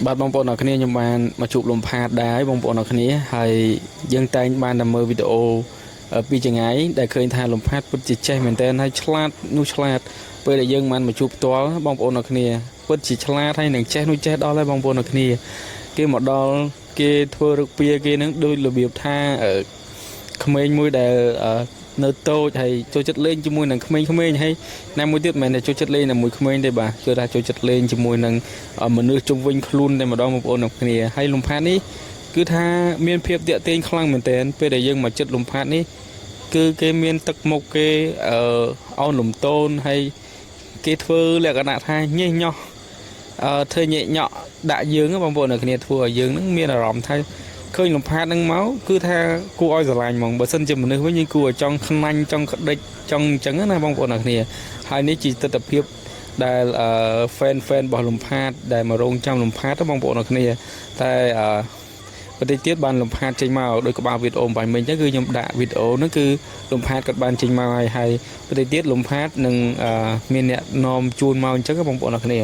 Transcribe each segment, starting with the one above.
បាទបងប្អូនអរគ្នាខ្ញុំបានមកជួបលំផាតដែរបងប្អូនអរគ្នាហើយយើងតែងបានតែមើលវីដេអូពីចង្អាយដែលឃើញថាលំផាតពិតជាចេះមែនទែនហើយឆ្លាតនោះឆ្លាតពេលដែលយើងបានមកជួបផ្ទាល់បងប្អូនអរគ្នាពិតជាឆ្លាតហើយនឹងចេះនោះចេះដល់ហើយបងប្អូនអរគ្នាគេមកដល់គេធ្វើរឹកពីគេនឹងដោយរបៀបថាក្មេងមួយដែលនៅតូចហើយចូលចិត្តលេងជាមួយនឹងក្មេងៗហើយណាមួយទៀតមិនមែនតែចូលចិត្តលេងជាមួយក្មេងទេបាទគឺថាចូលចិត្តលេងជាមួយនឹងមនុស្សជុំវិញខ្លួនតែម្ដងបងប្អូនទាំងគ្នាហើយលំផាតនេះគឺថាមានភាពតាក់ទាញខ្លាំងមែនទែនពេលដែលយើងមកចិត្តលំផាតនេះគឺគេមានទឹកមុខគេអោនលំតូនហើយគេធ្វើលក្ខណៈថាញេះញោះធ្វើញែកញក់ដាក់យើងបងប្អូនទាំងគ្នាធ្វើឲ្យយើងនឹងមានអារម្មណ៍ថាឃើញលំផាតនឹងមកគឺថាគួរឲ្យស្រឡាញ់ហ្មងបើសិនជាមនុស្សវិញយើងគួរឲ្យចង់ខ្លាញ់ចង់ក្តិចចង់អញ្ចឹងណាបងប្អូនទាំងគ្នាហើយនេះជាទស្សនវិជ្ជាដែលfan របស់លំផាតដែលមករងចាំលំផាតបងប្អូនទាំងគ្នាតែប្រតិទៀតបានលំផាតចេញមកដោយក្បាលវីដេអូបាយមិញអញ្ចឹងគឺខ្ញុំដាក់វីដេអូហ្នឹងគឺលំផាតក៏បានចេញមកហើយប្រតិទៀតលំផាតនឹងមានអ្នកនាំជូនមកអញ្ចឹងបងប្អូនទាំងគ្នា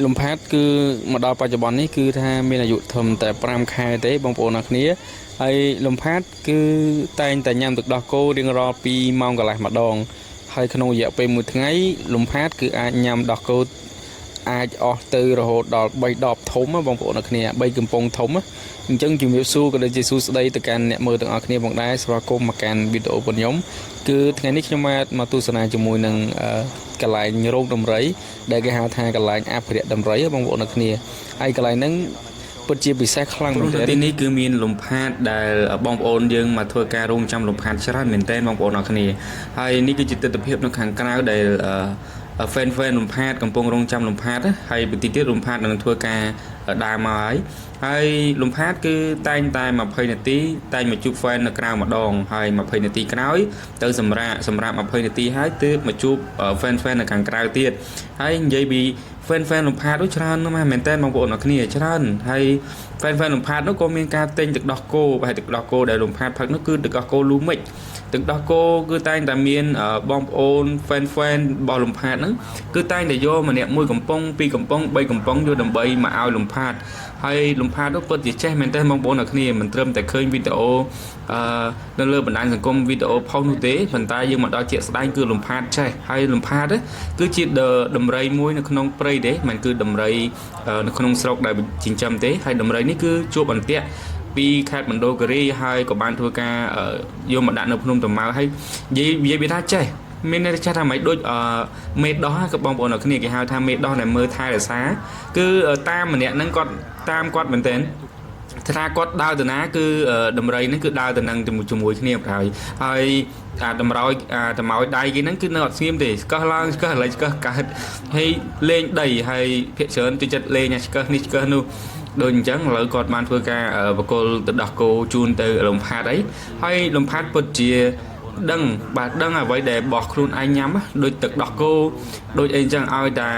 លំផាតគឺមកដល់បច្ចុប្បន្ននេះគឺថាមានអាយុធំតែ5ខែទេបងប្អូនអរគ្នាហើយលំផាតគឺតែងតែញ៉ាំទឹកដោះគោរៀងរាល់2ម៉ោងកន្លះម្ដងហើយក្នុងរយៈពេល1ថ្ងៃលំផាតគឺអាចញ៉ាំដោះគោអាចអស់ទៅរហូតដល់3ដបធំបងប្អូនអរគ្នា3កំប៉ុងធំអញ្ចឹងជំរាបសួរក៏ដូចជាសួស្ដីទៅកាន់អ្នកមើលទាំងអស់គ្នាផងដែរស្វាគមន៍មកកាន់វីដេអូរបស់ខ្ញុំគឺថ្ងៃនេះខ្ញុំមកទស្សនាជាមួយនឹងកន្លែងរោងដំរីដែលគេហៅថាកន្លែងអភិរក្សដំរីបងប្អូនអរគ្នាហើយកន្លែងហ្នឹងពិតជាពិសេសខ្លាំងមែនទែនទីនេះគឺមានលំផាតដែលបងប្អូនយើងមកធ្វើការរោងចាំលំផាតច្រើនមែនទែនបងប្អូនអរគ្នាហើយនេះគឺជាទស្សនវិជ្ជានៅខាងក្រៅដែលfan លំផាតកំពុងរងចាំលំផាតហើយបន្តិចទៀតលំផាតនឹងធ្វើការដើរមកហើយលំផាតគឺតែងតែ20នាទីតែងមកជួប fan នៅក្រៅម្ដងហើយ20នាទីក្រោយទៅសម្រាប់20នាទីហើយទើបមកជួប fan នៅខាងក្រៅទៀតហើយនិយាយពី fan លំផាតនោះច្រើនណាស់មែនតើបងប្អូនអរគ្នាច្រើនហើយ fan លំផាតនោះក៏មានការទិញទឹកដោះគោហើយទឹកដោះគោដែលលំផាតផឹកនោះគឺទឹកដោះគោលូមិចទឹកដោះគោគឺតែងតែមានបងប្អូន fan របស់លំផាតហ្នឹងគឺតែងតែយកម្នាក់1កំប៉ុង2កំប៉ុង3កំប៉ុងយកដើម្បីមកឲ្យលំផាតហើយលំផាតនោះពិតជាចេះមែនតើបងប្អូនអរគ្នាមិនត្រឹមតែឃើញវីដេអូនៅលើបណ្ដាញសង្គមវីដេអូផុសនោះទេប៉ុន្តែយើងមកដល់ជាក់ស្ដែងគឺលំផាតចេះហើយលំផាតគឺជាដំរីមួយនៅក្នុងព្រៃទេមិនគឺដំរីនៅក្នុងស្រុកដែលចិញ្ចឹមទេហើយដំរីនេះគឺជួបអន្ទាក់ពីខេត្តមណ្ឌលគិរីហើយក៏បានធ្វើការយកមកដាក់នៅភ្នំតាម៉ៅហើយនិយាយថាចេះមានន័យថាម៉េចដូចមេដោះក៏បងប្អូនអរគ្នាគេហៅថាមេដោះដែលមើលថែរក្សាគឺតាមម្នាក់ហ្នឹងគាត់តាមគាត់មែនទែនថាគាត់ដើរទៅណាគឺដំរីហ្នឹងគឺដើរទៅនឹងជាមួយគ្នាហើយតម្រោយតម្រោយដៃគេហ្នឹងគឺនៅអត់ស្ងៀមទេស្កឹះឡើងស្កឹះឡើងស្កឹះកើតហើយលេងដីហើយភាគច្រើនទៅចិត្តលេងស្កឹះនេះស្កឹះនោះដូចអញ្ចឹងឥឡូវគាត់បានធ្វើការបកគលទៅដោះគោជូនទៅលំផាតអីហើយលំផាតពិតជាដឹងអ្វីដែលបោះខ្លួនឯងញ៉ាំដូចទឹកដោះគោដូចអីអញ្ចឹងឲ្យតែ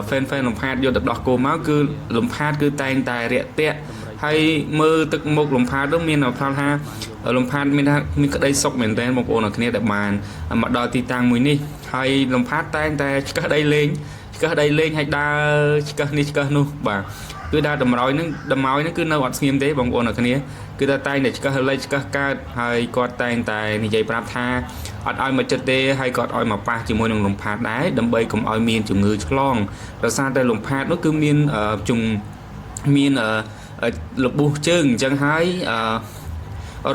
fan លំផាតយកទឹកដោះគោមកគឺលំផាតគឺតែងតែរាក់ទាក់ហើយមើលទឹកមុខលំផាតនោះមានអារម្មណ៍ថាលំផាតមានក្តីសុខមែនទែនបងប្អូនអរគ្នាដែលបានមកដល់ទីតាំងមួយនេះហើយលំផាតតែងតែឆ្កឹះដីលេងហើយដើរឆ្កឹះនេះឆ្កឹះនោះបាទគឺដើរតម្រោយហ្នឹងគឺនៅអត់ស្ងៀមទេបងប្អូនអរគ្នាគឺតែតែងតែឆ្កឹះលេងឆ្កឹះកើតហើយគាត់តែងតែនិយាយប្រាប់ថាអត់ឲ្យមកចិត្តទេហើយគាត់ឲ្យមកប៉ះជាមួយនឹងលំផាតដែរដើម្បីកុំឲ្យមានជំងឺឆ្លងដោយសារតែលំផាតនោះគឺមានមានរបួសជើងអញ្ចឹងហើយ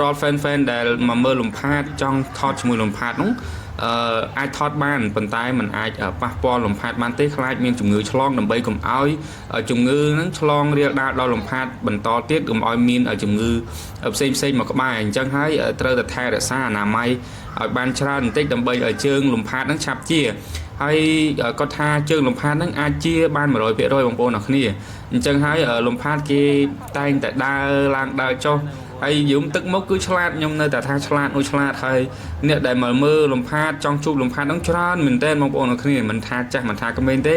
រាល់ fan ដែលមកមើលលំផាតចង់ថតជាមួយលំផាតនោះអាចថតបានប៉ុន្តែมันអាចប៉ះពាល់លំផាតបានទេខ្លាចមានជំងឺឆ្លងដើម្បីកុំឲ្យជំងឺហ្នឹងឆ្លងរាលដាលដល់លំផាតបន្តទៀតកុំឲ្យមានជំងឺផ្សេងមកក្បែរអញ្ចឹងហើយត្រូវតែថែរក្សាអនាម័យឲ្យបានច្រើនបន្តិចដើម្បីឲ្យជើងលំផាតហ្នឹងឆាប់ជាហើយគាត់ថាជើងលំផាតហ្នឹងអាចជាបាន 100% បងប្អូនអរគ្នាអញ្ចឹងហើយលំផាតគេតែងតែដើរឡើងដើរចុះហើយយំទឹកមុខគឺឆ្លាតខ្ញុំនៅតែថាឆ្លាតហើយអ្នកដែលមកមើលលំផាតចង់ជួបលំផាតហ្នឹងច្រើនមែនតើបងប្អូនអរគ្នាមិនថាចាស់មិនថាក្មេងទេ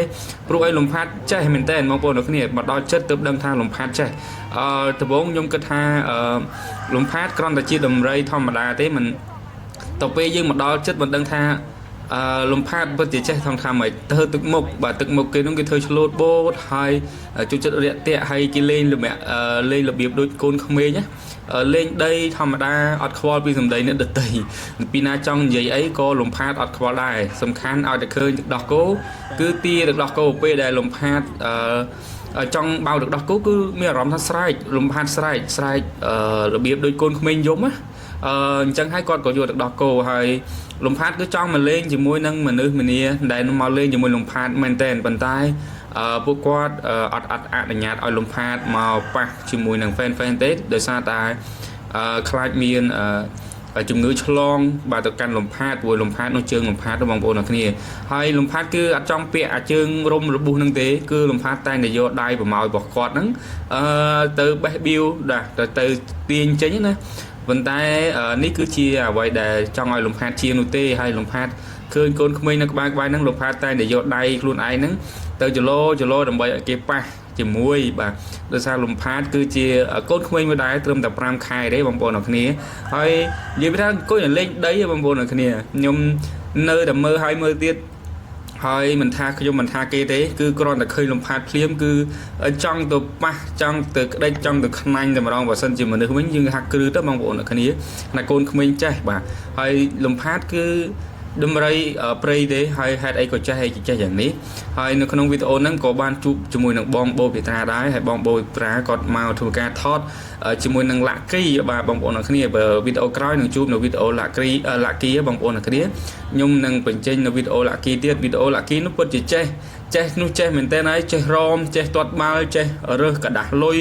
ព្រោះឲ្យលំផាតចេះមែនតើបងប្អូនអរគ្នាមកដល់ចិត្តទើបដឹងថាលំផាតចេះដំបូងខ្ញុំគិតថាលំផាតគ្រាន់តែជាដំរីធម្មតាទេមិនតទៅពេលយើងមកដល់ចិត្តមិនដឹងថា លំផាតពិតជាចេះថងថាម៉េចទៅទឹកមុខបាទទឹកមុខគេនោះគេធ្វើឆ្លូតបូតហើយជួយចិត្តរាក់ទាក់ហើយគេលេងលេងរបៀបដូចកូនក្មេងណាលេងដីធម្មតាអត់ខ្វល់ពីសម្ដីអ្នកដទៃពីណាចង់និយាយអីក៏លំផាតអត់ខ្វល់ដែរសំខាន់ឲ្យតែឃើញទឹកដោះគោគឺទីទឹកដោះគោពេលដែលលំផាតចង់បោទឹកដោះគោគឺមានអារម្មណ៍ថាស្រែកលំផាតស្រែករបៀបដូចកូនក្មេងយំណាអញ្ចឹងហើយគាត់ក៏យកទឹកដោះគោហើយលំផាតគឺចង់មកលេងជាមួយនឹងមនុស្សម្នាដែលមកលេងជាមួយលំផាតមែនតែនប៉ុន្តែពួកគាត់អត់អនុញ្ញាតឲ្យលំផាតមកប៉ះជាមួយនឹង fan ទេដោយសារតែខ្លាចមានជំងឺឆ្លងបាទទៅកាន់លំផាតព្រោះលំផាតនោះជើងលំផាតបងប្អូនអរគ្នាហើយលំផាតគឺអត់ចង់ពាក់អាជើងរុំរបួសនឹងទេគឺលំផាតតែងតែយកដៃប្រម៉ោយរបស់គាត់ហ្នឹងទៅបេះបៀវទៅទាញចេញណាប៉ុន្តែនេះគឺជាអ្វីដែលចង់ឲ្យលំផាតជានោះទេហើយលំផាតឃើញកូនក្មេងនៅក្បែរហ្នឹងលំផាតតែងតែយកដៃខ្លួនឯងហ្នឹងទៅចលោដើម្បីឲ្យគេប៉ះជាមួយបាទដោយសារលំផាតគឺជាកូនក្មេងមួយដែរត្រឹមតែ5ខែទេបងប្អូនអរគ្នាហើយនិយាយថាអង្គុយលេងដីបងប្អូនអរគ្នាខ្ញុំនៅតែមើលហើយមើលទៀតហើយមិនថាខ្ញុំមិនថាគេទេគឺគ្រាន់តែឃើញលំផាតភ្លាមគឺចង់ទៅប៉ះចង់ទៅក្តិចចង់ទៅខ្នាញ់តែម្ដងបើសិនជាមនុស្សវិញយើងហាក់គ្រឺទៅបងប្អូនអរគ្នាណាកូនក្មេងចេះបាទហើយលំផាតគឺដំរីព្រៃទេហើយហេតុអីក៏ចេះយ៉ាងនេះហើយនៅក្នុងវីដេអូហ្នឹងក៏បានជួបជាមួយនឹងបងបូពិត្រាដែរហើយបងបូពិត្រាគាត់មកធ្វើការថតជាមួយនឹងលាក់គីបាទបងប្អូនអរគ្នាបើវីដេអូក្រោយនឹងជួបនៅវីដេអូលាក់គីបងប្អូនអរគ្នាខ្ញុំនឹងបញ្ចេញនៅវីដេអូលាក់គីទៀតវីដេអូលាក់គីនោះពិតជាចេះនោះចេះមែនតើហើយចេះរមចេះទាត់បាល់ចេះរើសกระดาษលុយ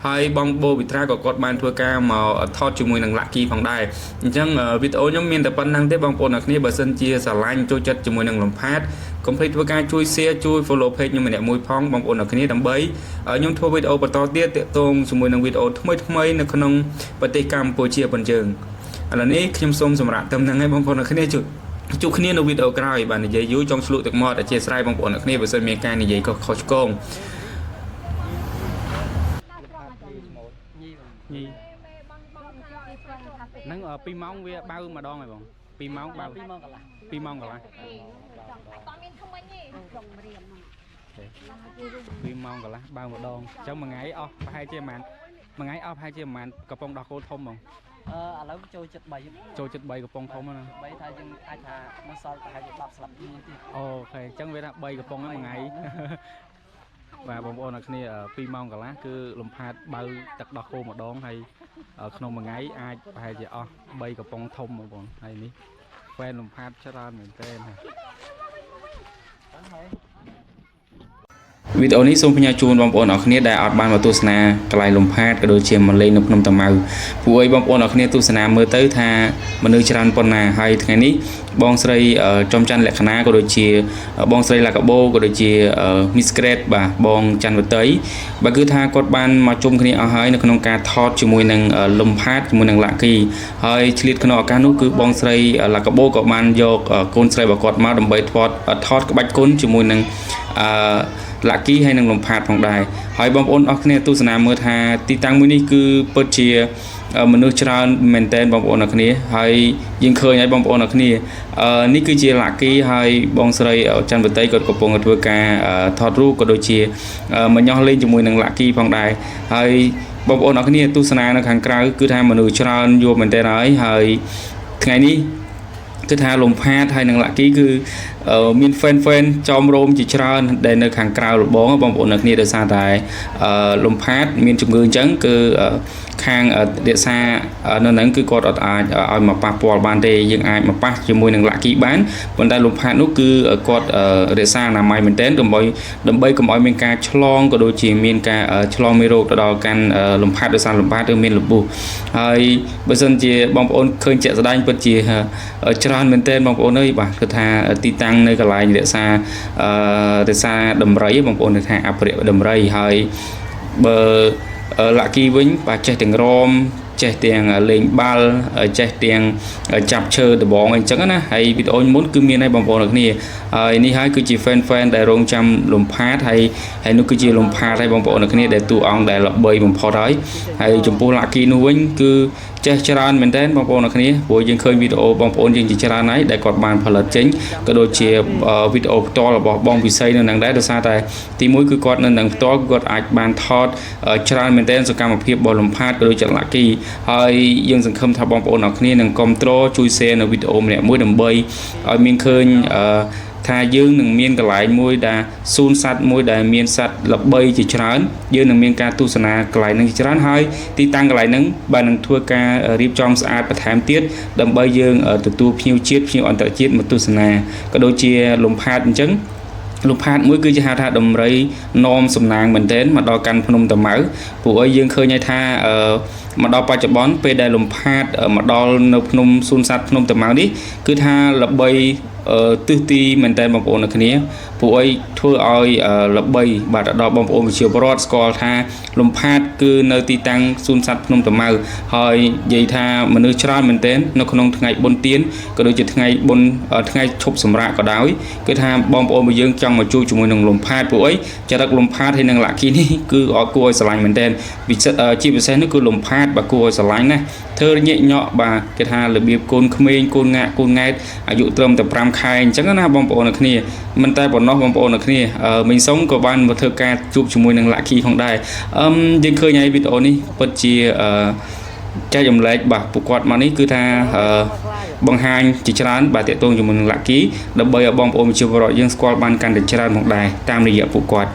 ហើយបងបូវិត្រាក៏គាត់បានធ្វើការមកថតជាមួយនឹងលាក់គីផងដែរអញ្ចឹងវីដេអូខ្ញុំមានតែប៉ុណ្្នឹងទេបងប្អូនអរគ្នាបើសិនជាស្រឡាញ់ចូលចិត្តជាមួយនឹងលំផាតកុំភ្លេចធ្វើការជួយ share ជួយ follow page ខ្ញុំម្នាក់មួយផងបងប្អូនអរគ្នាដើម្បីខ្ញុំធ្វើវីដេអូបន្តទៀតទាក់ទងជាមួយនឹងវីដេអូថ្មីនៅក្នុងប្រទេសកម្ពុជាប៉ុណ្ណឹងឥឡូវនេះខ្ញុំសូមសម្រាប់តែហ្នឹងហើយបងប្អូនអរគ្នាជួបគ្នានៅវីដេអូក្រោយបាទនិយាយយូរចង់ឆ្លក់ទឹកមាត់អធិស្ឋានបងប្អូនអរគ្នាបើសិនមានការនិយាយខុសឆ្គងហ្នឹង2ម៉ោងវាបើម្ដងហើយបង2ម៉ោងបើ2ម៉ោងកន្លះ2ម៉ោងកន្លះអត់មានថ្មិញទេក្នុងរៀម2ម៉ោងកន្លះបើម្ដងអញ្ចឹងមួយថ្ងៃអស់ប្រហែលជាប្រហែលមួយថ្ងៃអស់ប្រហែលជាប្រហែលកំប៉ុងដោះគោធំហ្មងឥឡូវចូលចិត្ត3កំប៉ុងធំណា3ថាយើងអាចថានៅសល់ប្រហែលជា10ស្លាបព្រាទៀតអូខេអញ្ចឹងវាថា3កំប៉ុងហ្នឹងមួយថ្ងៃបាទបងប្អូនអរគ្នា2ម៉ោងកន្លះគឺលំផាតបើទឹកដោះគោម្ដងហើយក្នុងមួយថ្ងៃអាចប្រហែលជាអស់3កំប៉ុងធំបងប្អូនហើយនេះហ្វេនលំផាតច្រើនមែនទែនហើយវីដេអូនេះសូមផ្ញើជូនបងប្អូនអរគ្នាដែលអត់បានមកទស្សនាកន្លែងលំផាតក៏ដូចជាមកលេងនៅភ្នំតាម៉ៅពួកអីបងប្អូនអរគ្នាទស្សនាមើលទៅថាមនុស្សច្រើនប៉ុណ្ណាហើយថ្ងៃនេះបងស្រីចំច័ន្ទលក្ខណាក៏ដូចជាបងស្រីឡាកាបូក៏ដូចជា Miss Great បាទបងច័ន្ទវតីបាទគឺថាគាត់បានមកជុំគ្នាអស់ហើយនៅក្នុងការថតជាមួយនឹងលំផាតជាមួយនឹងលាក់គីហើយឆ្លៀតក្នុងឱកាសនោះគឺបងស្រីឡាកាបូក៏បានយកកូនស្រីរបស់គាត់មកដើម្បីថតក្បាច់គុណជាមួយនឹងលាក់គីហើយនឹងលំផាតផងដែរហើយបងប្អូនអរគ្នាទស្សនាមើលថាទីតាំងមួយនេះគឺពិតជាមនុស្សច្រើនមែនទែនបងប្អូនអរគ្នាហើយយើងឃើញហើយបងប្អូនអរគ្នានេះគឺជាលាក់គីហើយបងស្រីច័ន្ទវតីគាត់កំពុងធ្វើការថតរូបក៏ដូចជាមកញាស់លេងជាមួយនឹងលាក់គីផងដែរហើយបងប្អូនអរគ្នាទស្សនានៅខាងក្រៅគឺថាមនុស្សច្រើនយកមែនទែនហើយថ្ងៃនេះគឺថាលំផាតហើយនឹងលាក់គីគឺមាន fan ចោមរោមជាច្រើនដែលនៅខាងក្រៅរបងបងប្អូននៅគ្នាដោយសារតែលំផាតមានជំងឺអញ្ចឹងគឺខាងរក្សានៅហ្នឹងគឺគាត់អត់អាចឲ្យមកប៉ះពាល់បានទេយើងអាចមកប៉ះជាមួយនឹងលាក់គីបានប៉ុន្តែលំផាតនោះគឺគាត់រក្សាអនាម័យមែនទែនដើម្បីកុំឲ្យមានការឆ្លងក៏ដូចជាមានការឆ្លងមេរោគទៅដល់កាន់លំផាតដោយសារលំផាតឬមានលបុះហើយបើសិនជាបងប្អូនឃើញជាក់ស្ដែងពិតជាច្រើនមែនទែនបងប្អូនអើយបាទគឺថាទីតាំងនៅកន្លែងរក្សាដំរីបងប្អូនថាអភិរក្សដំរីហើយបើលាក់គីវិញបាទចេះទាំងរមចេះទាំងលេងបាល់ចេះទាំងចាប់ឈើដបងអីចឹងណាហើយវីដេអូមុនគឺមានឲ្យបងប្អូនគ្នាហើយនេះហើយគឺជា fan ដែលរងចាំលំផាតហើយនោះគឺជាលំផាតឲ្យបងប្អូនគ្នាដែលតួអង្គដែលល្បីបំផុតហើយចំពោះលាក់គីនោះវិញគឺ ចេះច្រើនមែនតើបងប្អូនអរគ្នាព្រោះយើងឃើញវីដេអូបងប្អូនយើងជាច្រើនហើយដែលគាត់បានផលិតចេញក៏ដូចជាវីដេអូផ្ទាល់របស់បងវិស័យនៅនឹងដែរដោយសារតែទីមួយគឺគាត់នៅនឹងផ្ទាល់គាត់អាចបានថតច្រើនមែនតើសកម្មភាពរបស់លំផាតក៏ដូចជា Lucky ហើយយើងសង្ឃឹមថាបងប្អូនអរគ្នានឹងគាំទ្រជួយ share នៅវីដេអូម្នាក់មួយដើម្បីឲ្យមានឃើញថាយើងនឹងមានកន្លែងមួយដែលសួនសត្វមួយដែលមានសត្វល្បីជាច្រើនយើងនឹងមានការទស្សនាកន្លែងហ្នឹងជាច្រើនហើយទីតាំងកន្លែងហ្នឹងបាននឹងធ្វើការរៀបចំស្អាតបន្ថែមទៀតដើម្បីយើងទទួលភ្ញៀវជាតិភ្ញៀវអន្តរជាតិមកទស្សនាក៏ដូចជាលំផាតអញ្ចឹងលំផាតមួយគឺជាហៅថាដំរីនាំសំណាងមែនទែនមកដល់កាន់ភ្នំតាម៉ៅពួកឲ្យយើងឃើញថាមកដល់បច្ចុប្បន្នពេលដែលលំផាតមកដល់នៅភ្នំសួនសត្វភ្នំតាម៉ៅនេះគឺថាល្បីទិសទីមែនតើបងប្អូនអ្នកគ្នាពួកអីធ្វើឲ្យល្បីបាទដល់បងប្អូនប្រជាពលរដ្ឋស្គាល់ថាលំផាតគឺនៅទីតាំងសួនសត្វភ្នំតាម៉ៅហើយនិយាយថាមនុស្សច្រើនមែនតើនៅក្នុងថ្ងៃបុណ្យទានក៏ដូចជាថ្ងៃបុណ្យថ្ងៃឈប់សម្រាកក៏ដោយគឺថាបងប្អូនរបស់យើងចង់មកជួបជាមួយនឹងលំផាតពួកអីចរិតលំផាតហើយនឹងលាក់គីនេះគឺគួរឲ្យស្រឡាញ់មែនតើជាពិសេសនោះគឺលំផាតបាទគួរឲ្យស្រឡាញ់ណាស់ធ្វើញាក់ញក់បាទគេថារបៀបកូនក្មេងកូនងាក់កូនង៉ែតអាយុត្រឹមតែ5ខែអញ្ចឹងណាបងប្អូនអ្នកគ្នាមិនតែប៉ុណ្ណោះបងប្អូនអ្នកគ្នាមីងសុងក៏បានមកធ្វើការជួបជាមួយនឹង Lucky ផងដែរយើងឃើញហើយវីដេអូនេះពិតជាចែកចម្លែកបាទពួកគាត់មកនេះគឺថាបង្ហាញជាច្រើនបាទតាក់ទងជាមួយនឹង Lucky ដើម្បីឲ្យបងប្អូនប្រជាពលរដ្ឋយើងស្គាល់បានកាន់តែច្រើនផងដែរតាមរយៈពួកគាត់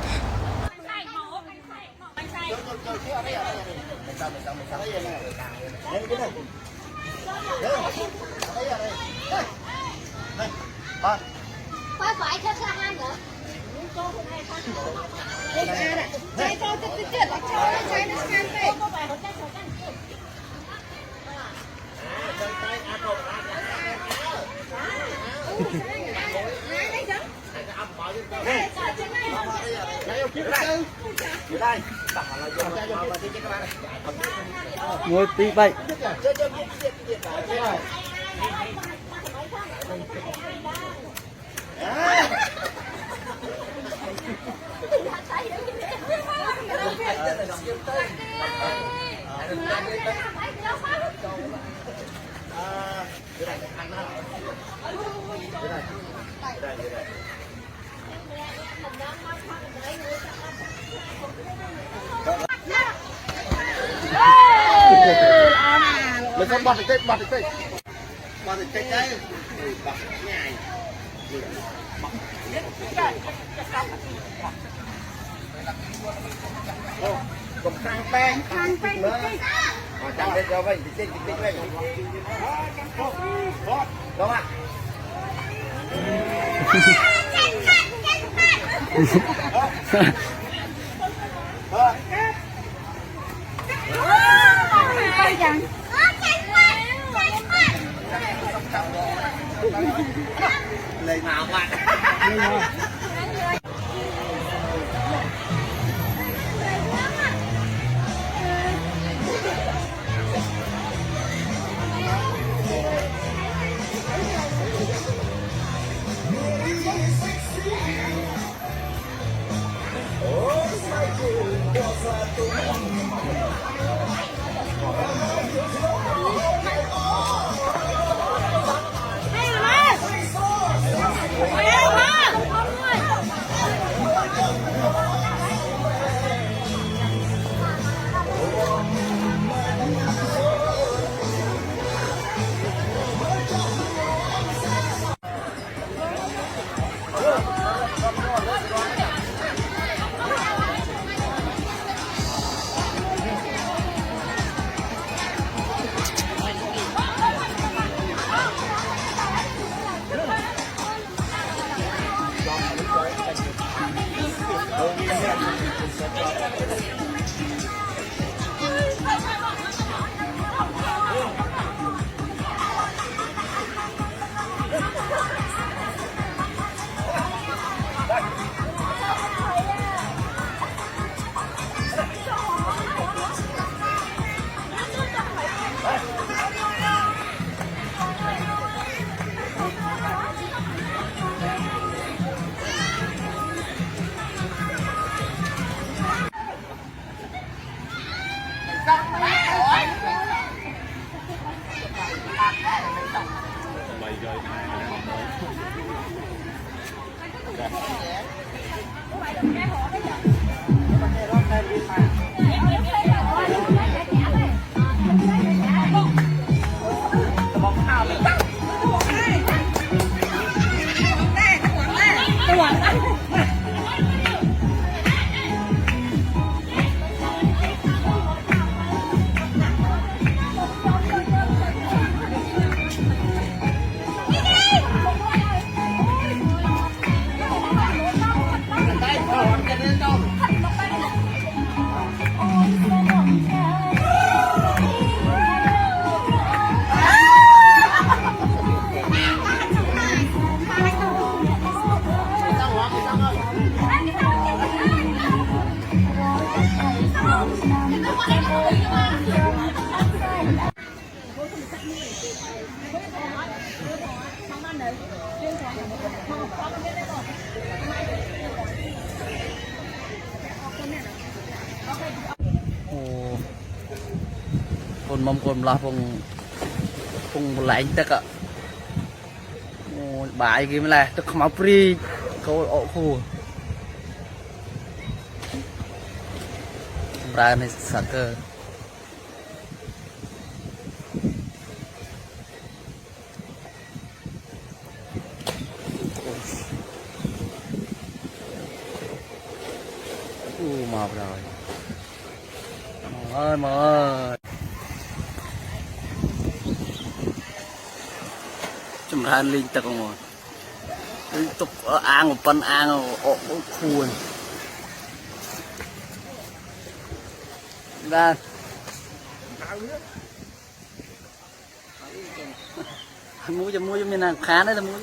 phải cho hai nữa cho con hai con chạy cho chết chạy nó scan đây ngồi tí vậy mình không bật được bật được đấy bật nhảy cầm khang beng nữa chẳng biết đâu vậy thì tích vậy đúng ạ lấy nào bạn คนมอมคนลาพงไหลตะกะโอ้บ่ายกี่ไม่ไรตะขมาปรีเขาออกคู่ร้านในสักเกอร์มาrồi mà ơi chúng ta linh ta còn ngồi tục ăn một phần ăn ở khuôn ra mua cho mình là khá đấy là mua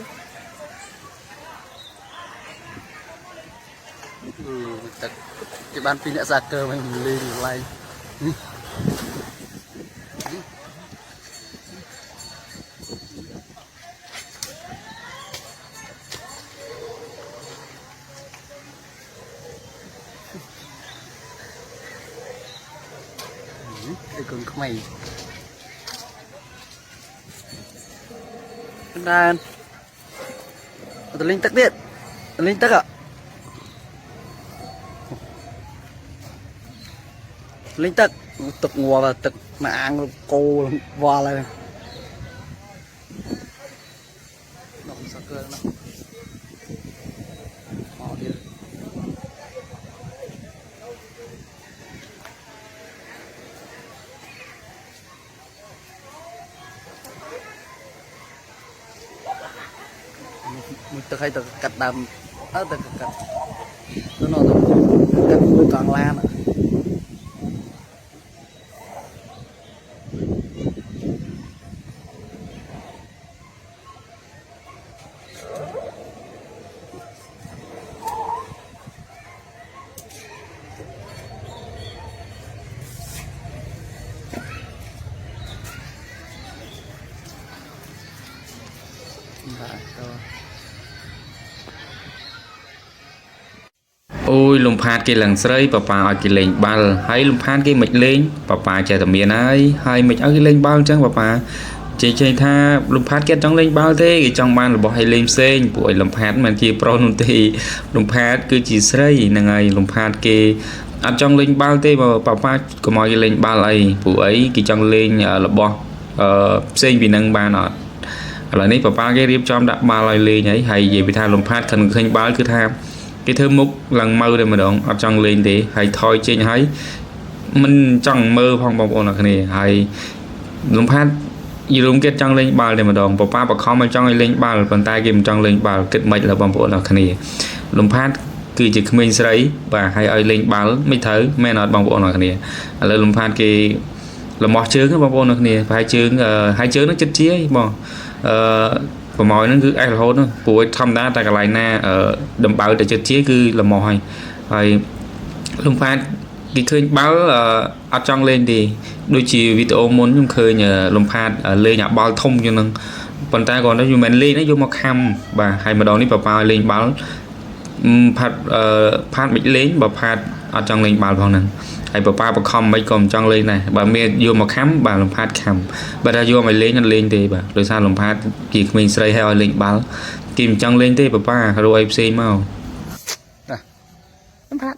cái ban pin đã ra cơ mình lên lại đây còn không mày đàn tao linh tắc điện linh tắc ạ linh tắc tực ngùa và tực mà ăn cô vò lại nó sao cơ nó họ đi mình tự hay tự cắt đầm tự cắt nó cắt mũi còn lan ạ ôi lùm phạt cái lần sấy bà ở cái lên bal hay lùm phạt cái mịch lên bà chạy tầm miền ấy hay mịch ở cái lên bao chẳng bà chơi tha lùm phạt cái trong lên bao thế cái trong ban là bỏ hay lên sen buổi lùm phạt mà chỉ pro nụ thì lùm phạt cứ chỉ sấy là ngày lùm phạt cái ở trong lên bao thế mà bà có mọi cái lên bao này buổi ấy cái trong lên là bỏ sen vì năng ba nọ là nấy bà cái điệp trong đặt ba lại lên ấy hay về bị tha lùm phạt cần khinh bao cứ tham cái thơm múc lần mơ đây mà đón ở trong lên thì hay thôi trên hay mình chẳng mơ phong bọc ôn là cái này hay lùm phát như đúng kết trong lên bao đây mà đón bà không mà trong lên bao là bàn tay kìm trong lên bao kết mệnh là bọc ôn là cái này lùm phát cứ chỉ mình sấy và hay ở lên bao mới thấy mẹ nó bọc ôn là cái này là lùm phát cái là một chương cái bọc ôn là cái này hai chương nó chất chia bỏ và mọi nó cứ ai là hôn buổi thăm đá tại cái này na ở đầm bảo để chơi cứ là mỏi rồi lùng phát cái khơi báo là ở trong lên thì đôi chiều video muốn chúng khơi nhờ lùng phát ở lên nhà bao thông cho nên còn ta còn nó dùng mình lên nó vô một khăm và hay mà đón đi vào lên báo phát bị lên và phát ở trong lên báo vào năng hay bà không mấy còn trong lên này bà mẹ vô một khám bà làm phát khám bà ra vô mày lên thì bà rồi sao làm phát chỉ mình xây theo lệnh báo kìm trong lên thì bà rồi FC mau làm phát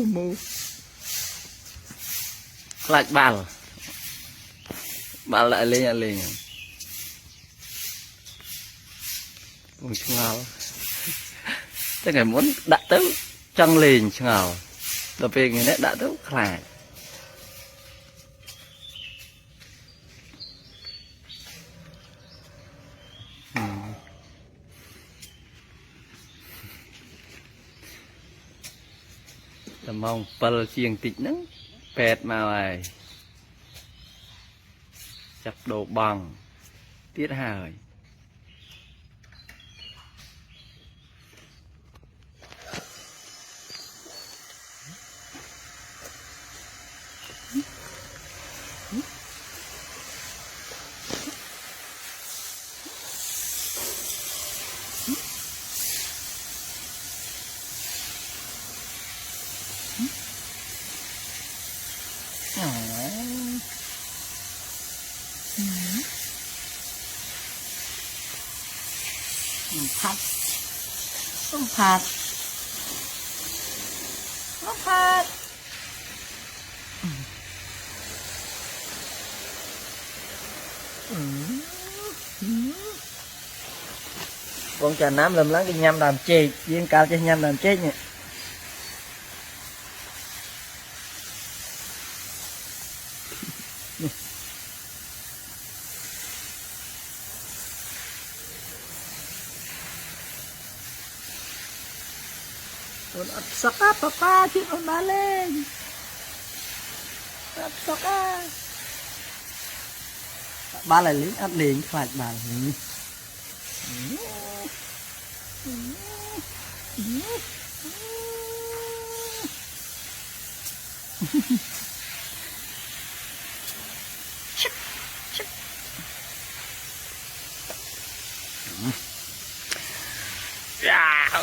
mu lại bà lại lên Ôi ngào chắc ngày muốn đã tới trăng lên ngào đặc biệt ngày nãy đã tới khỏe tầm mong pal chiêng tịnh nắng pẹt mà này chặt đồ bằng tiết hờiผัดต้มผัดต้มผัดcon trà nám lùm lắng cái nhâm làm chê viên cao cho nhâm làm chết nhỉ con ấp sắc á papa chứ con ba lên ấp sắc á ba lại lính ấp liền phải bà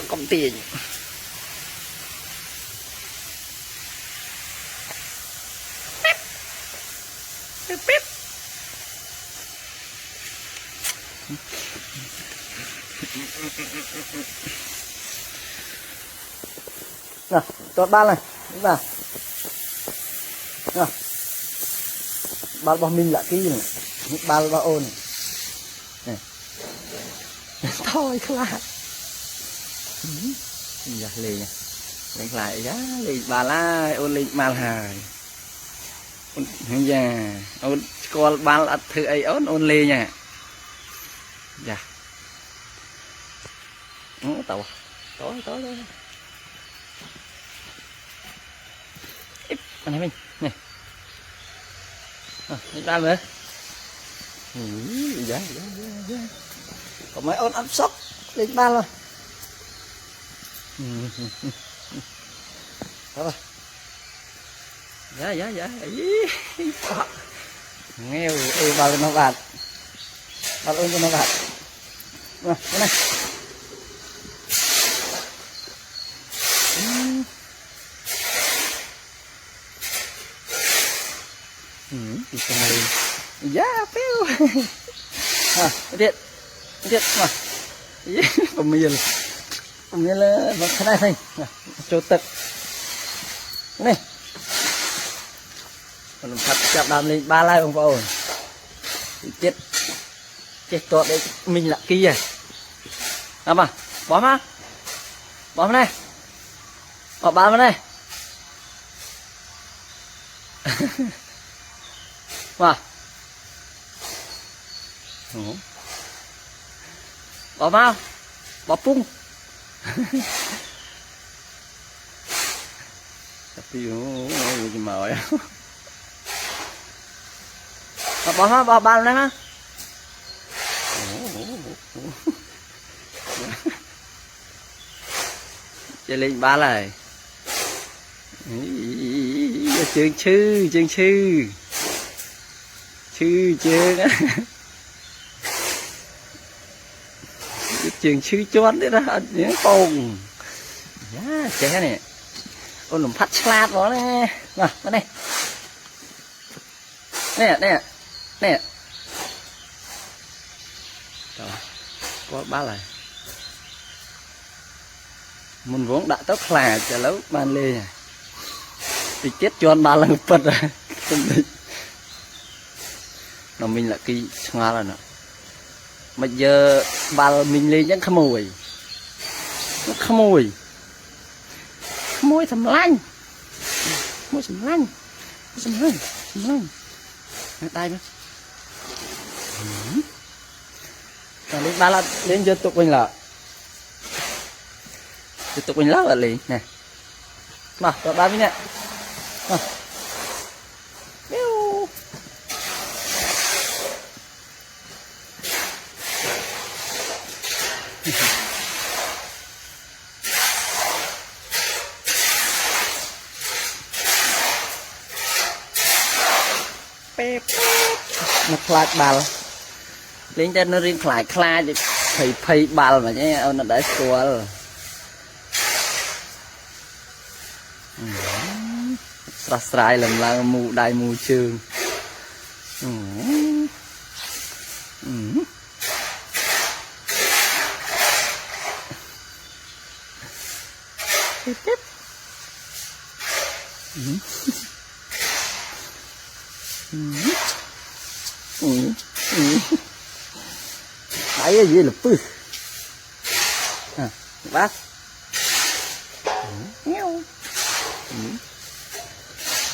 công tiền bíp bíp rồi cho ba này đúng vào rồi ba bao minh lại cái gì này ba ôn này thôi lại dạ liền lên lại giá liền bà la ôn lên mal hài ôn dạ ôn con ba là thứ ấy ôn lên nha dạ tàu tối ít anh em mình nè ra nữa dạ còn mấy ôn áp sốc lên ba rồi thôi dạ nghèo ba lên nó bạt ba ôn cho nó bạt rồi cái này dạ phiêu điện mà còn mình là cái này thôi chỗ tật này còn thật chạm đàm lên ba lai ông vào chết tốt đấy mình lại kia à mà bỏ vào này bỏ ba vào này mà bỏ vào bỏ pung tapi gì mà rồi bỏ ba này má chơi lên ba này chương chư trường chư chón đấy đó những con giá trẻ này ôn làm phát salad đó nè mà đây nè có ba lại mình vốn đã tóc là chờ lâu ban lê thì chết cho ba lần phật rồi không đi nó mình là kỳ ngoa rồi nè mà giờ ba mình lên những khăm mùi nó khăm mùi thầm lanh tay nữa lên ba là lên cho tục mình là tục mình lắc là liền nè mà ba với nè ខ្លាចបាល់លេងតែនៅរៀងខ្លាចខ្លាចភ័យបាល់មកអូនអត់ដែរស្គាល់ស្រស់ស្រាយឡើងឡើងមូដៃមូជើងđấy gì là pư bác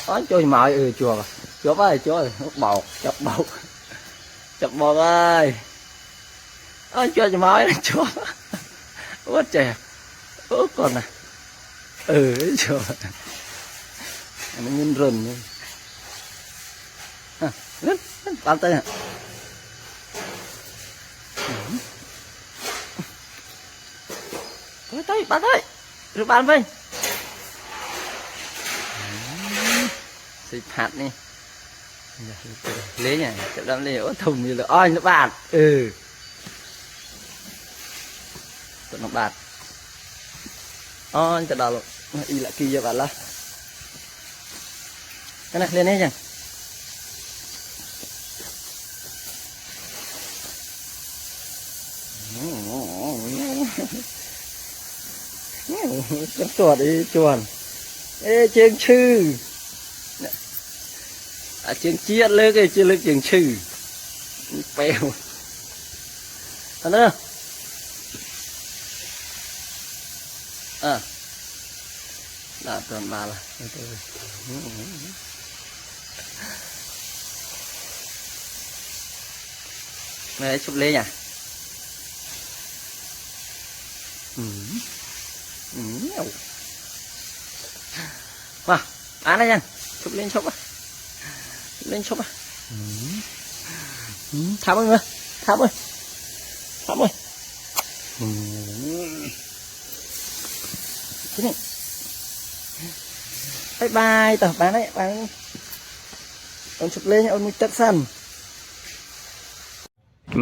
có chơi mọi chùa chùa ơi chơi bầu chọc bầu ơi chơi cho mọi chùa út trời út con nè chùa nó nhìn rừng lên bàn tay hả tới bạn ơi rồi bạn với xịt hạt nè lấy nhỉ chậm đâm lấy ớt thùng như là oi nó bạt nó bạt oi cho đầu y lại kia bạn là cái này lên đấy chẳng con chuột đi chuồn ê chương chư chương chiết lưới cái chưa lưới chương chư bèo thằng nữa đã toàn bà là này chụp lên nhỉ wow ăn đây nha chụp lên chụp thắm ơi thắm ơi thế này bye bye tao bán đấy bán ông chụp lên ông mới tắt sân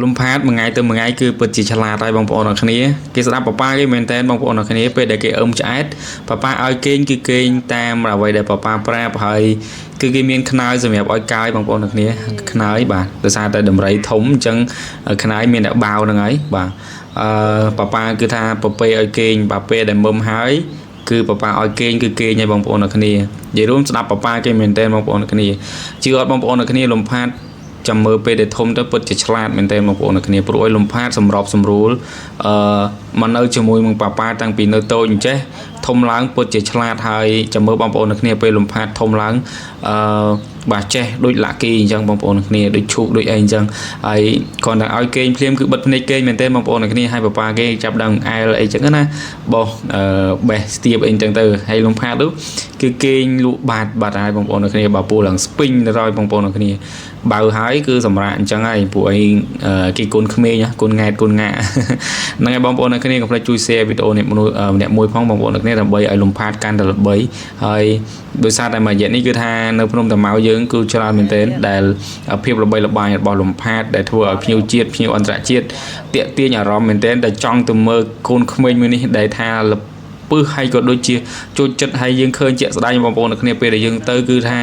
លំផាតមួយថ្ងៃទៅមួយថ្ងៃគឺពិតជាឆ្លាតហើយបងប្អូនអរគ្នាគេស្ដាប់ប៉ាប៉ាគេមែនតើបងប្អូនអរគ្នាពេលដែលគេអឹមឆ្អែតប៉ាប៉ាឲ្យគេងគឺគេងតាមអ្វីដែលប៉ាប៉ាប្រាប់ហើយគឺគេមានខ្នើយសម្រាប់ឲ្យកាយបងប្អូនអរគ្នាខ្នើយបាទដោយសារតែដំរីធំអញ្ចឹងខ្នើយមានតែបាវហ្នឹងហើយបាទប៉ាប៉ាគឺថាប្រពេលឲ្យគេងបាទពេលដែលមុំហើយគឺប៉ាប៉ាឲ្យគេងគឺគេងឲ្យបងប្អូនអរគ្នានិយាយរួមស្ដាប់ប៉ាប៉ាគេមែនតើបងប្អូនអរគ្នាជឿអត់បងប្អូនអរគ្នាលំផាត ចាំមើលពេលដែលធំទៅពិតជាឆ្លាតមែនតើបងប្អូនគ្នាព្រោះឲ្យលំផាតសម្របសម្រួលមកនៅជាមួយនឹងប៉ាប៉ាតាំងពីនៅតូចអញ្ចេះធំឡើងពិតជាឆ្លាតហើយចាំមើលបងប្អូនគ្នាពេលលំផាតធំឡើងបាទចេះដូចលាក់គីអញ្ចឹងបងប្អូនគ្នាដូចឈូកដូចអីអញ្ចឹងហើយគ្រាន់តែឲ្យគេងភ្លាមគឺបិទភ្នែកគេងមែនតើបងប្អូនគ្នាហើយប៉ាប៉ាគេចាប់ដើមអែលអីចឹងណាបោះបេះស្ទាបអីចឹងទៅហើយលំផាតនោះគឺគេងលក់បាត់ហើយបងប្អូនគ្នាបើពូឡើងស្ពីងទៅហើយបងប្អូនគ្នាបើហើយគឺសម្រាប់អញ្ចឹងហើយពួកអីគេកូនក្មេងកូនង៉ែតកូនងាហ្នឹងហើយបងប្អូនគ្នាកុំភ្លេចជួយ share វីដេអូនេះម្នាក់មួយផងបងប្អូនគ្នាដើម្បីឲ្យលំផាតកាន់តែល្បីហើយដោយសារតែមួយរយៈនេះគឺថានៅភ្នំតាម៉ៅយើងគឺច្រើនមែនទែនដែលភាពល្បីល្បាញរបស់លំផាតដែលធ្វើឲ្យភ្ញៀវជាតិភ្ញៀវអន្តរជាតិទាក់ទាញអារម្មណ៍មែនទែនដែលចង់ទៅមើលកូនក្មេងមួយនេះដែលថាពឹសហើយក៏ដូចជាចូលចិត្តហើយយើងឃើញជាក់ស្ដែងបងប្អូនគ្នាពេលដែលយើងទៅគឺថា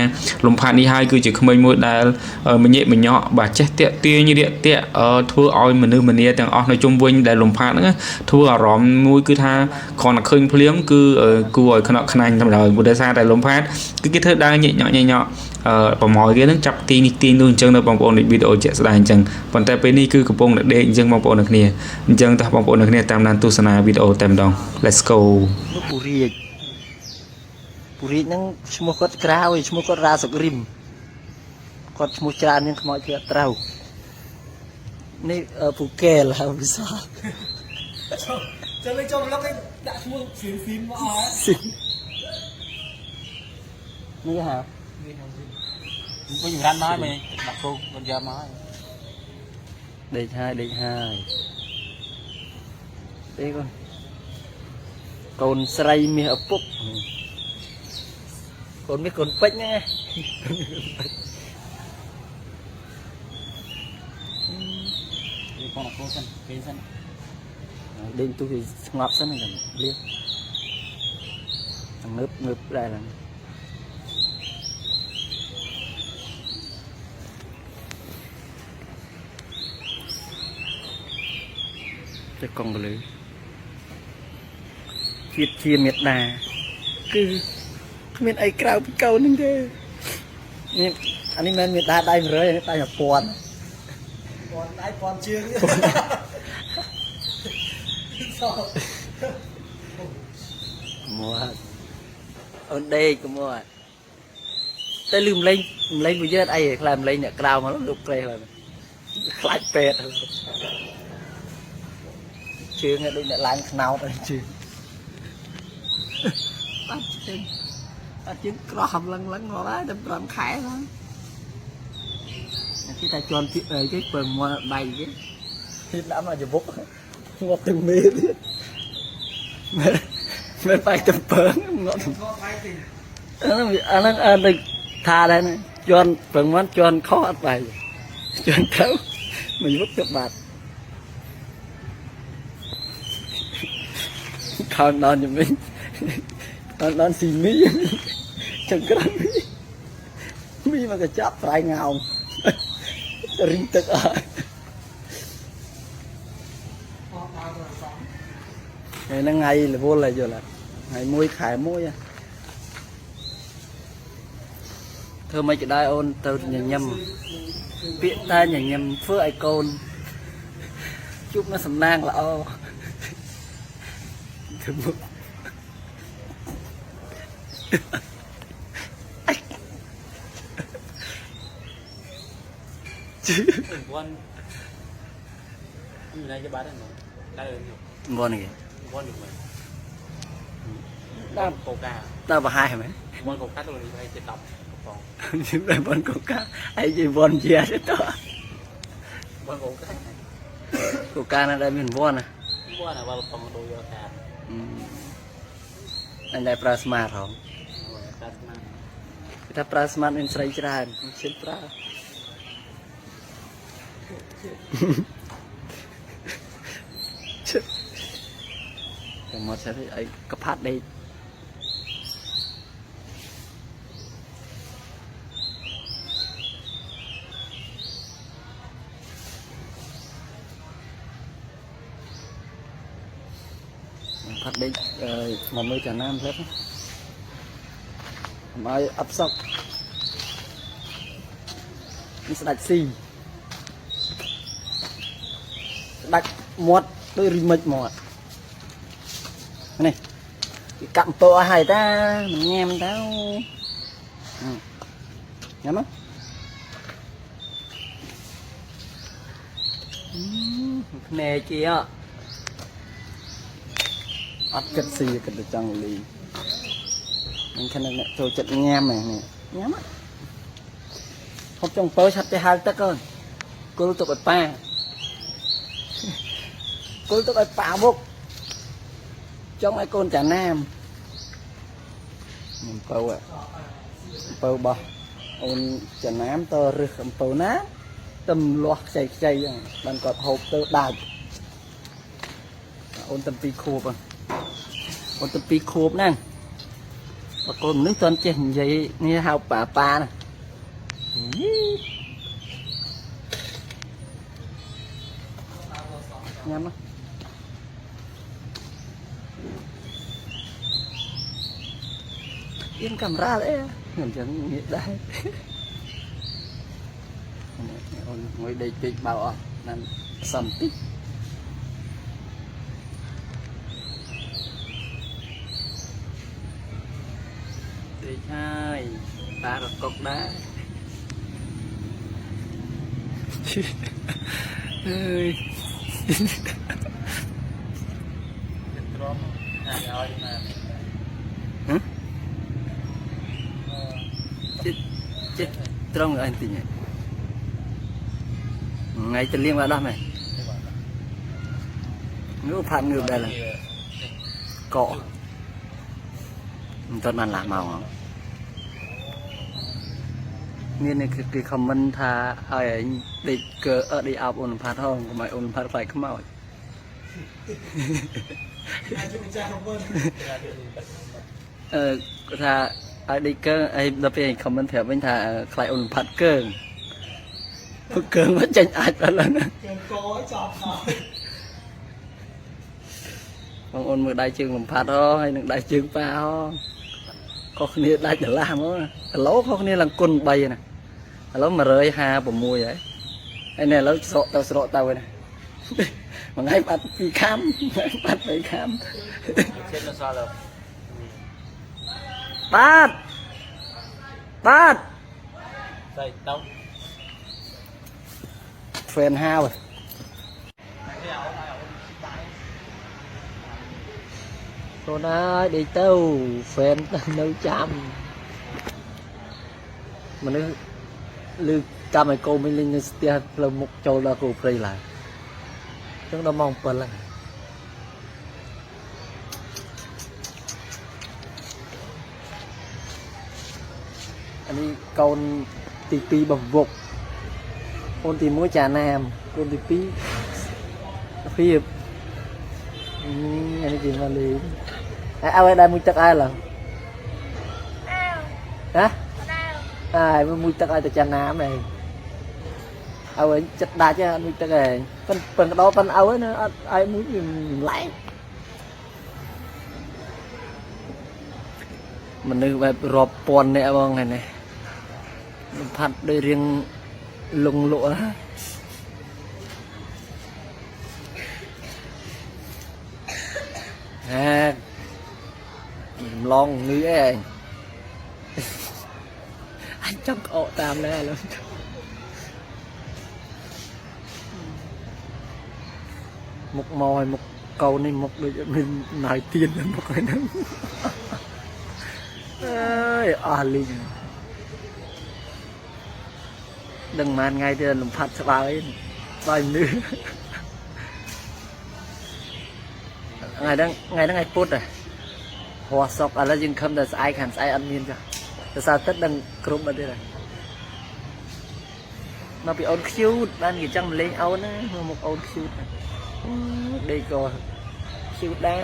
លំផាតនេះហើយគឺជាក្មេងមួយដែលមញ៉េមញ៉ក់បាទចេះតាក់ទាញរាក់ទាក់ធ្វើឲ្យមនុស្សម្នាទាំងអស់នៅជុំវិញដែលលំផាតហ្នឹងធ្វើអារម្មណ៍មួយគឺថាគ្រាន់តែឃើញភ្លាមគឺគួរឲ្យខ្នក់ខ្នាញតែម្ដងព្រោះដោយសារតែលំផាតគឺគេធ្វើដើរញ៉ក់ប្រម៉ោយគេហ្នឹងចាប់ទីនេះទីនោះអញ្ចឹងនៅបងប្អូននេះវីដេអូជាក់ស្ដែងអញ្ចឹងប៉ុន្តែពេលនេះគឺកំពុងតែដេកអញ្ចឹងបងប្អូនគ្នាអញ្ចឹងតើបងប្អូនគ្នាតាមដានទស្សនាវីដេអូតែម្ដង Let's go ពូរីកហ្នឹងឈ្មោះគាត់ក្រៅឈ្មោះគាត់រ៉ាសុករីមគាត់ឈ្មោះច្រើននឹងខ្មោចគេអត់ត្រូវនេះពូកែលហើយវិសាចូលចូលលោកដាក់ឈ្មោះស៊ីនមកអស់នេះហ่าវិញរ៉ាន់មកមែនដាក់គោគាត់យកមកដេកហើយទេកូនស្រីមាសឪពុកកូនមាសកូនពេជ្រហ្នឹង con nó cô sân bên sân đêm tôi thì ngọt sân này là liếc thằng ngớp ngớp đây là cái con bự lưới chiết chia miệt đà cứ miệt ấy cào bị câuนึงthế miệt anh ấy men miệt đà đây mà rồi tay là pòn ai còn chưa mua ở đây có mua tới lùm lên bây giờ ai làm lên nhà cào mà nó lục đây rồi lại pet chưa nghe đây là lạnh nào đây chưa bắt trứng cọp lăn ngó bá đâm làm khải thôi cái ta cho cái phần mua bay chứ thịt lắm là chụp bút ngọt từng mê mới bay tầm phớn ngọt anh đừng tha đây này cho phần món cho khó ăn bay cho thấu mình vứt cho bạt còn đòn cho mình đòn xì mí chẳng có mí mà cái chắp phải ngào rinh tức ở ngày nó ngày là vô lại rồi là ngày muối khải muối à thưa mấy chị đai ôn từ nhà nhầm viện ta nhà nhầm phước ai côn chúc nó sầm nang là o thưa một One này cho bà đó đây ngon này one được mà coca ta vào hai hả mấy one coca tôi đi hay trên đọc còn những đây bon coca hay gì bon chia chứ đó one coca coca nó đây mình bon à one là vào phòng đồ vô cả anh đây plasma không ta plasma in sấy ra xin pra một sẽ ấy cấp hát đây phát đây mà mới cả nam hết mai ấp sọc nó sẽ đặt xì đặt một đôi remake một này cặm to hay ta mình nghe mình tao nhắm á nè chị á ắt cất xì cất được trong lì mình khăn này thôi chật nghe mày nè nhắm á không trong tối sắp tới hai tắc ơn cô tụi ba cô tụi ba bốc trong ai con trả nam bầu ạ bầu bò ôn trả nam tơ rực bầu ná tầm loạt chạy chạy bằng cọt hộp tơ đài ôn tầm pi khô bằng ôn tầm pi khô nè và con nước toàn chèn vậy như hao bà nè nhắm á yên camera đấy ngầm chẳng nghĩ đây ngồi đây tuyệt bảo nên sầm tích tuyệt hai ta được cột đá ơi chết trong người anh tình nhỉ ngày tự liên vào đó mày ngữ phạm ngược đây là cọ toàn ăn làm màu không nên cái comment tha ai đi cờ ở đi áo ôn phát không mày ôn phát phải không mỏi thà ai đi cơ ai đập về comment theo bên thà phải ôn phát cơ mất tranh ai cả lần ông ôn một đại trường làm phát ho hay đại trường pha ho có khi đại trở làm đó lố có khi là côn bay nè lố mà rơi ha bầm mùi vậy anh này lố sọ tao này mà ngay bắt bị khám bắt bị khám bắt phèn hao rồi cô nói đi tâu phèn nấu chăm mà nó lưu cam này cô mình lên stia là một châu là cô play lại chúng ta mong phần lại anh đi con tì pi bằng vụt con tì mũi trà nam con tì pi phi hiệp anh chị mà liền ai đây mũi chắc ai là hả ai mũi chắc ai từ trà nam này ai chất đá chứ mũi chắc này phần đó phần áo ấy nó ai mũi lái mình đi về rọp pòn này bông này này phát đây riêng lùng lụa à lon như thế anh chắc ổ tam này luôn một mồi một cầu này một đôi mình nải tiền là một cái nắng ơi linh đừng màn ngay từ làm phát bao ấy bao nữa ngày phút rồi hoa sọc ở là dừng không được ai khăn ai ăn miên cho sao tất đang cướp ở đây này nó bị ôn cute ban gì chẳng lên ôn á một ôn cute đây coi cute đa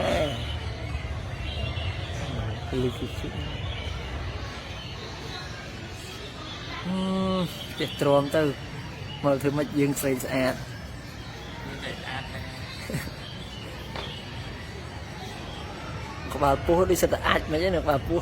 chết trộm tư mở thử mất dương xây sạch có bà pua đi sẽ ai mà chứ được bà pua